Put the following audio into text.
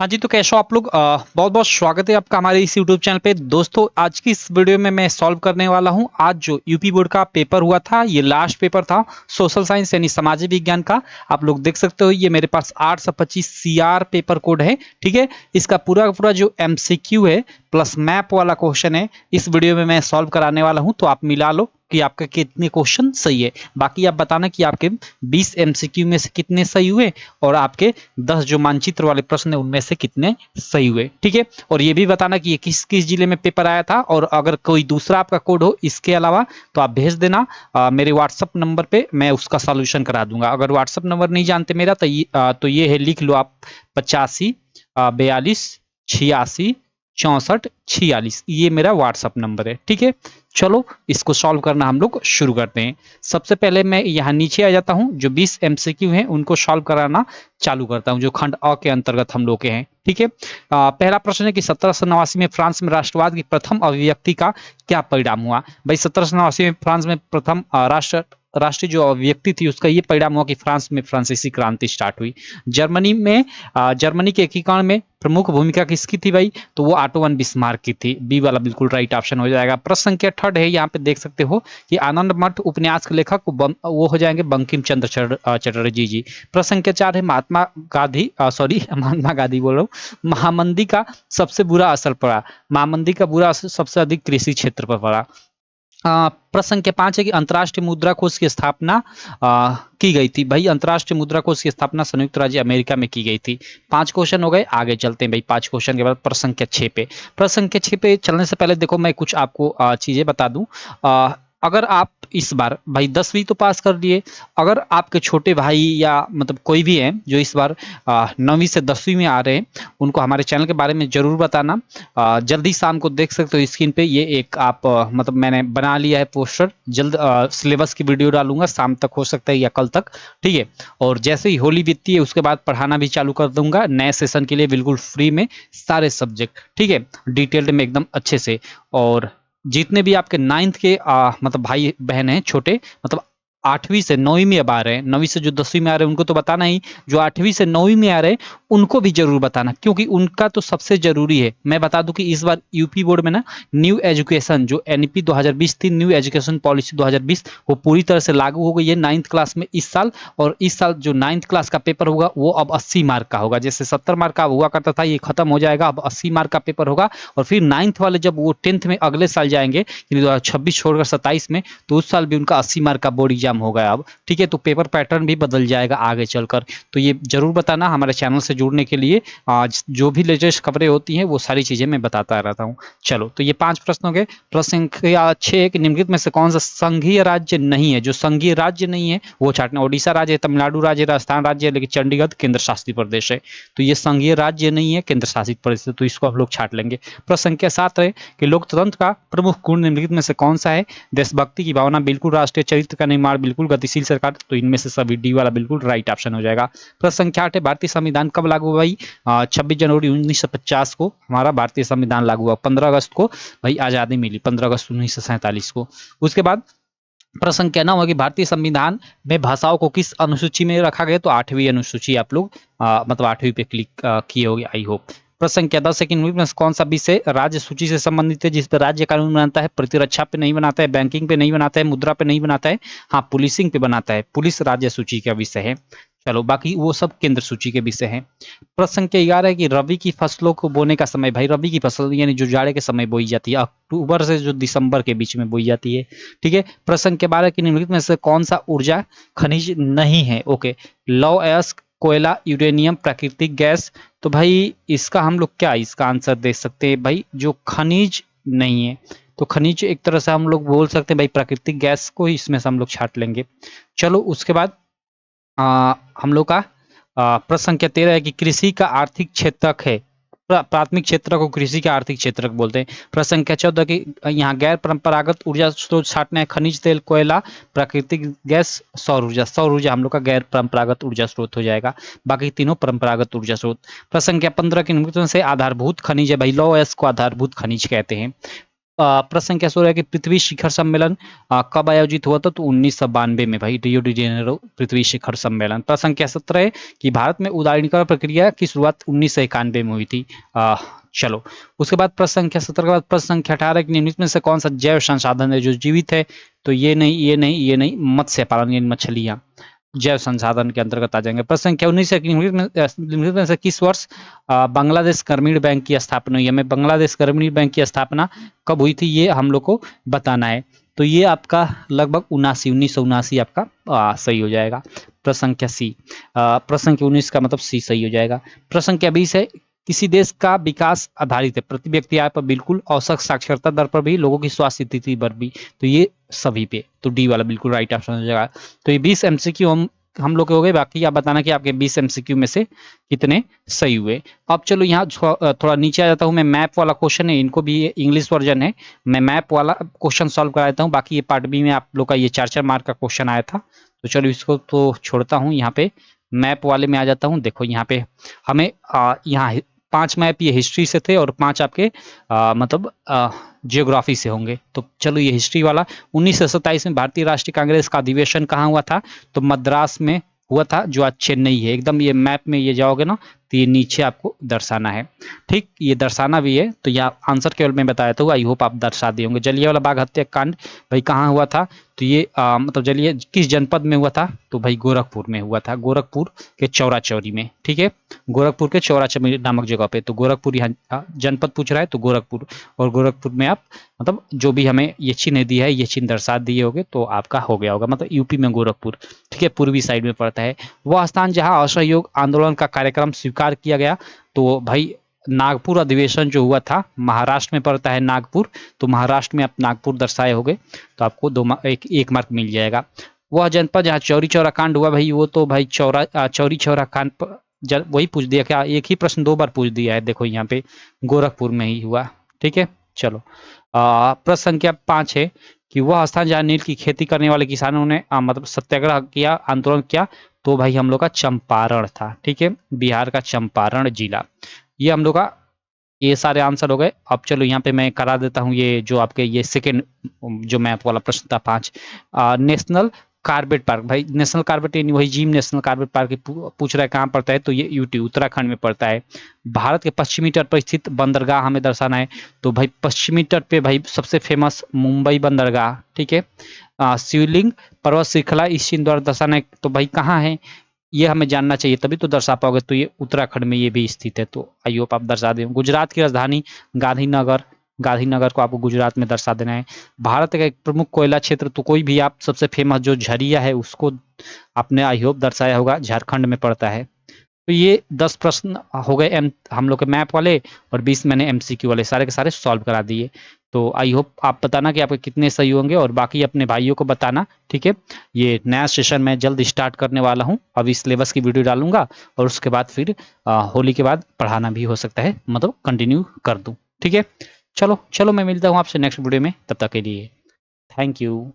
हाँ जी, तो कैसे हो आप लोग। बहुत बहुत स्वागत है आपका हमारे इस यूट्यूब चैनल पे। दोस्तों, आज की इस वीडियो में मैं सॉल्व करने वाला हूँ आज जो यूपी बोर्ड का पेपर हुआ था। ये लास्ट पेपर था सोशल साइंस यानी सामाजिक विज्ञान का। आप लोग देख सकते हो, ये मेरे पास 825 सीआर पेपर कोड है। ठीक है, इसका पूरा का पूरा जो एमसीक्यू है प्लस मैप वाला क्वेश्चन है, इस वीडियो में मैं सॉल्व कराने वाला हूँ। तो आप मिला लो कि आपका कितने क्वेश्चन सही है। बाकी आप बताना कि आपके 20 एमसीक्यू में से कितने सही हुए और आपके 10 जो मानचित्र वाले प्रश्न है उनमें से कितने सही हुए। ठीक है, और ये भी बताना कि ये किस किस जिले में पेपर आया था, और अगर कोई दूसरा आपका कोड हो इसके अलावा तो आप भेज देना मेरे व्हाट्सअप नंबर पे, मैं उसका सॉल्यूशन करा दूंगा। अगर व्हाट्सअप नंबर नहीं जानते मेरा तो ये है, लिख लो आप 85 42 छियासी 64 46, ये मेरा व्हाट्सअप नंबर है। ठीक है, चलो इसको सॉल्व करना हम लोग शुरू करते हैं। सबसे पहले मैं यहाँ नीचे आ जाता हूँ, जो 20 एमसीक्यू हैं उनको सॉल्व कराना चालू करता हूँ, जो खंड अ के अंतर्गत हम लोग के हैं। ठीक है, पहला प्रश्न है कि 1789 में फ्रांस में राष्ट्रवाद की प्रथम अभिव्यक्ति का क्या परिणाम हुआ। भाई 1789 में फ्रांस में प्रथम राष्ट्रीय जो अभिव्यक्ति थी उसका ये परिणाम हुआ कि फ्रांस में फ्रांसीसी क्रांति स्टार्ट हुई। जर्मनी में जर्मनी के एकीकरण में प्रमुख भूमिका किसकी थी भाई, तो वो ऑटो वन बिस्मार्क की थी। बी वाला बिल्कुल राइट ऑप्शन हो जाएगा। प्रश्न संख्या 3 है, यहाँ पे देख सकते हो कि आनंद मठ उपन्यास के लेखक वो हो जाएंगे बंकिम चंद्र चटर्जी जी। प्रश्न संख्या 4 है, महात्मा गांधी सॉरी महात्मा गांधी बोल रहा हूँ, महामंदी का सबसे बुरा असर पड़ा। महामंदी का बुरा असर सबसे अधिक कृषि क्षेत्र पर पड़ा। प्रश्न संख्या 5 है कि अंतर्राष्ट्रीय मुद्रा कोष की स्थापना की गई थी। भाई अंतर्राष्ट्रीय मुद्रा कोष की स्थापना संयुक्त राज्य अमेरिका में की गई थी। 5 क्वेश्चन हो गए, आगे चलते हैं भाई। 5 क्वेश्चन के बाद प्रश्न संख्या 6 पे। प्रश्न संख्या 6 पे चलने से पहले देखो मैं कुछ आपको चीजें बता दूं। अगर आप इस बार भाई 10वीं तो पास कर लिए, अगर आपके छोटे भाई या मतलब कोई भी है जो इस बार 9वीं से 10वीं में आ रहे हैं, उनको हमारे चैनल के बारे में जरूर बताना। जल्दी शाम को देख सकते हो स्क्रीन पे, ये एक आप मतलब मैंने बना लिया है पोस्टर। जल्द सिलेबस की वीडियो डालूंगा, शाम तक हो सकता है या कल तक। ठीक है, और जैसे ही होली बीतती है उसके बाद पढ़ाना भी चालू कर दूंगा नए सेशन के लिए, बिल्कुल फ्री में सारे सब्जेक्ट। ठीक है, डिटेल्ड में एकदम अच्छे से। और जितने भी आपके 9th के मतलब भाई बहन हैं छोटे, मतलब 8वीं से 9वीं में अब आ रहे हैं, 9वीं से जो 10वीं में आ रहे हैं उनको तो बताना ही, जो 8वीं से 9वीं में आ रहे हैं उनको भी जरूर बताना, क्योंकि उनका तो सबसे जरूरी है। मैं बता दूं कि इस बार यूपी बोर्ड में ना न्यू एजुकेशन जो एनईपी 2020 थी, न्यू एजुकेशन पॉलिसी 2020, वो पूरी तरह से लागू हो गई है 9th क्लास में इस साल। और इस साल जो 9th क्लास का पेपर होगा वो अब 80 मार्क का होगा। जैसे 70 मार्क का हुआ करता था, ये खत्म हो जाएगा, अब 80 मार्क का पेपर होगा। और फिर 9th वाले जब वो 10th में अगले साल जाएंगे, 2026 छोड़कर 27 में, तो उस साल भी उनका 80 मार्क का बोर्ड एग्जाम होगा अब। ठीक है, तो पेपर पैटर्न भी बदल जाएगा आगे चलकर। तो ये जरूर बताना। हमारे चैनल से जुड़ने के लिए आज जो भी लेटेस्ट खबरें होती हैं वो सारी चीजें मैं बताता रहता हूँ। चलो, तो ये 5 प्रश्न हो गए। प्रश्न संख्या 6 कि निम्नलिखित में से कौन सा संघीय राज्य नहीं है। जो संघीय राज्य नहीं है वो छाटना। ओडिशा राज्य है, तमिलनाडु राज्य, राजस्थान राज्य है, लेकिन चंडीगढ़ केंद्र शासित प्रदेश है। तो ये संघीय राज्य नहीं है, केंद्र शासित प्रदेश है, तो इसको हम लोग छाट लेंगे। प्रश्न संख्या 7 है कि लोकतंत्र का प्रमुख गुण निम्नलिखित में से कौन सा है। देशभक्ति की भावना बिल्कुल, राष्ट्रीय चरित्र का निर्माण बिल्कुल, गतिशील सरकार, तो इनमें से सभी डी वाला बिल्कुल राइट ऑप्शन हो जाएगा। प्रश्न संख्या 8 है, भारतीय संविधान कब लागू हुआ भाई। 26 जनवरी 1950 को हमारा भारतीय संविधान लागू हुआ। 15 अगस्त को भाई आजादी मिली, 15 अगस्त 1947 को। उसके बाद प्रश्न संख्या 9 है कि भारतीय संविधान में भाषाओं को किस अनुसूची में रखा गया, तो 8वीं अनुसूची आप लोग मतलब 8वीं पे क्लिक किए होगे आई होप। प्रश्न संख्या 10 है कि निम्नलिखित में कौन सा विषय राज्य सूची से संबंधित है, जिस पर राज्य कानून बनाता है। प्रतिरक्षा पे नहीं बनाता है, बैंकिंग पे नहीं बनाता है, मुद्रा पे नहीं बनाता है, हाँ पुलिसिंग पे बनाता है। पुलिस राज्य सूची का विषय है। चलो, बाकी वो सब केंद्र सूची के विषय हैं। प्रश्न संख्या 11 है कि रबी की फसलों को बोने का समय। भाई रबी की फसल यानी जो जाड़े के समय बोई जाती है, अक्टूबर से जो दिसंबर के बीच में बोई जाती है। ठीक है, प्रश्न संख्या 12 की निम्नलिखित में से कौन सा ऊर्जा खनिज नहीं है। ओके, लौह अयस्क, कोयला, यूरेनियम, प्राकृतिक गैस। तो भाई इसका हम लोग क्या इसका आंसर दे सकते हैं भाई, जो खनिज नहीं है, तो खनिज एक तरह से हम लोग बोल सकते हैं भाई प्राकृतिक गैस को, इसमें से हम लोग छाट लेंगे। चलो, उसके बाद हम लोग का प्रश्न संख्या 13 है कि कृषि का आर्थिक क्षेत्रक है। प्राथमिक क्षेत्र को कृषि का आर्थिक क्षेत्रक बोलते हैं। प्रश्न संख्या 14 की यहाँ गैर परंपरागत ऊर्जा स्रोत छाटना है। खनिज तेल, कोयला, प्राकृतिक गैस, सौर ऊर्जा। सौर ऊर्जा हम लोग का गैर परंपरागत ऊर्जा स्रोत हो जाएगा, बाकी तीनों परंपरागत ऊर्जा स्रोत। प्रश्न संख्या 15 की निम्नलिखित में से आधारभूत खनिज है। भाई लौह अयस्क को आधारभूत खनिज कहते हैं। प्रश्न क्या हो रहा है कि पृथ्वी शिखर सम्मेलन कब आयोजित हुआ था? तो 1992 में भाई, रियो डी जेनेरो पृथ्वी शिखर सम्मेलन। प्रश्न संख्या 17 है कि भारत में उदारीकरण प्रक्रिया की शुरुआत 1991 में हुई थी। चलो, उसके बाद प्रश्न संख्या 17 के बाद प्रश्न संख्या 18 की निम्नलिखित में से कौन सा जैव संसाधन है जो जीवित है? तो ये नहीं, ये नहीं, ये नहीं, मत्स्य पालन यानी मछलियां जैव संसाधन के अंतर्गत आ जाएंगे। प्रश्न संख्या 19 है कि निम्नलिखित में से किस वर्ष बांग्लादेश ग्रामीण बैंक की स्थापना हुई है? हमें बांग्लादेश ग्रामीण बैंक की स्थापना कब हुई थी ये हम लोग को बताना है। तो ये आपका लगभग 1979 आपका सही हो जाएगा। प्रश्न संख्या सी, प्रश्न संख्या 19 का मतलब सी सही हो जाएगा। प्रश्न संख्या 20 है, किसी देश का विकास आधारित है प्रति व्यक्ति आय पर बिल्कुल, औसत साक्षरता दर पर भी, लोगों की स्वास्थ्य स्थिति पर भी। तो ये सभी पे, तो डी वाला बिल्कुल राइट ऑप्शन हो जाएगा। तो ये 20 एमसीक्यू हम लोग के हो गए। बाकी आप बताना कि आपके 20 एमसीक्यू में से कितने सही हुए। अब चलो यहाँ थोड़ा नीचे आ जाता हूँ मैं। मैप वाला क्वेश्चन है, इनको भी इंग्लिश वर्जन है, मैं मैप वाला क्वेश्चन सॉल्व करा देता हूँ। बाकी ये पार्ट बी में आप लोग का ये 4-4 मार्क का क्वेश्चन आया था, तो चलो इसको तो छोड़ता हूँ। यहाँ पे मैप वाले में आ जाता हूँ। देखो यहाँ पे हमें यहाँ 5 मैप ये हिस्ट्री से थे और 5 आपके मतलब जियोग्राफी से होंगे। तो चलो ये हिस्ट्री वाला, 1927 में भारतीय राष्ट्रीय कांग्रेस का अधिवेशन कहाँ हुआ था? तो मद्रास में हुआ था, जो आज चेन्नई है। एकदम ये मैप में ये जाओगे ना तो ये नीचे आपको दर्शाना है, ठीक, ये दर्शाना भी है। तो यहाँ आंसर केवल मैं बताया था, आई होप आप दर्शा दिए होंगे। जलियांवाला बाग हत्याकांड भाई कहाँ हुआ था? तो ये मतलब जलिए किस जनपद में हुआ था? तो भाई गोरखपुर में हुआ था, गोरखपुर के चौरा चौरी में, ठीक है, गोरखपुर के चौरा चौरी नामक जगह पे। तो गोरखपुर यहाँ जनपद पूछ रहा है, तो गोरखपुर, और गोरखपुर में आप मतलब जो भी हमें ये चिन्ह दिया है, ये चिन्ह दर्शा दिए होगे तो आपका हो गया होगा, मतलब यूपी में गोरखपुर, ठीक है, पूर्वी साइड में पड़ता है। वह स्थान जहां असहयोग आंदोलन का कार्यक्रम स्वीकार किया गया, तो भाई नागपुर अधिवेशन जो हुआ था, महाराष्ट्र में पड़ता है नागपुर, तो महाराष्ट्र में आप नागपुर दर्शाए होगे तो आपको एक मार्क मिल जाएगा। वह जनपद जहाँ चौरी चौरा कांड हुआ भाई, वो तो भाई चौरी चौरा कांड वही पूछ दिया क्या? एक ही प्रश्न 2 बार पूछ दिया है। देखो यहाँ पे गोरखपुर में ही हुआ, ठीक है। चलो, प्रश्न संख्या 5 है कि वह स्थान जहाँ नील की खेती करने वाले किसानों ने मतलब सत्याग्रह किया, आंदोलन किया, तो भाई हम लोग का चंपारण था, ठीक है, बिहार का चंपारण जिला। ये हम लोग का ये सारे आंसर हो गए। अब चलो यहाँ पे मैं करा देता हूँ ये जो आपके ये सेकेंड जो मैप वाला प्रश्न था 5, नेशनल कार्बेट पार्क, भाई नेशनल कार्बेट यानी वही जिम नेशनल कार्बेट पार्क पूछ रहा है कहाँ पड़ता है? तो ये यूटी उत्तराखंड में पड़ता है। भारत के पश्चिमी तट पर स्थित बंदरगाह हमें दर्शाना है, तो भाई पश्चिमी तट पे भाई सबसे फेमस मुंबई बंदरगाह, ठीक है। शिवलिंग पर्वत श्रृंखला इस चिन्ह द्वारा दर्शाना है, तो भाई कहाँ है ये हमें जानना चाहिए, तभी तो दर्शा पाओगे। तो ये उत्तराखंड में ये भी स्थित है, तो आई होप आप दर्शा दें। गुजरात की राजधानी गांधीनगर, गांधीनगर को आपको गुजरात में दर्शा देना है। भारत का एक प्रमुख कोयला क्षेत्र, तो कोई भी आप सबसे फेमस जो झरिया है उसको आपने आई होप दर्शाया होगा, झारखंड में पड़ता है। तो ये 10 प्रश्न हो गए हम लोग के मैप वाले, और 20 मैंने एमसीक्यू वाले सारे के सारे सॉल्व करा दिए। तो आई होप आप बताना कि आपके कितने सही होंगे, और बाकी अपने भाइयों को बताना, ठीक है। ये नया सेशन मैं जल्द स्टार्ट करने वाला हूँ, अभी सिलेबस की वीडियो डालूंगा, और उसके बाद फिर होली के बाद पढ़ाना भी हो सकता है, मतलब कंटिन्यू कर दूँ, ठीक है। चलो चलो, मैं मिलता हूँ आपसे नेक्स्ट वीडियो में, तब तक के लिए थैंक यू।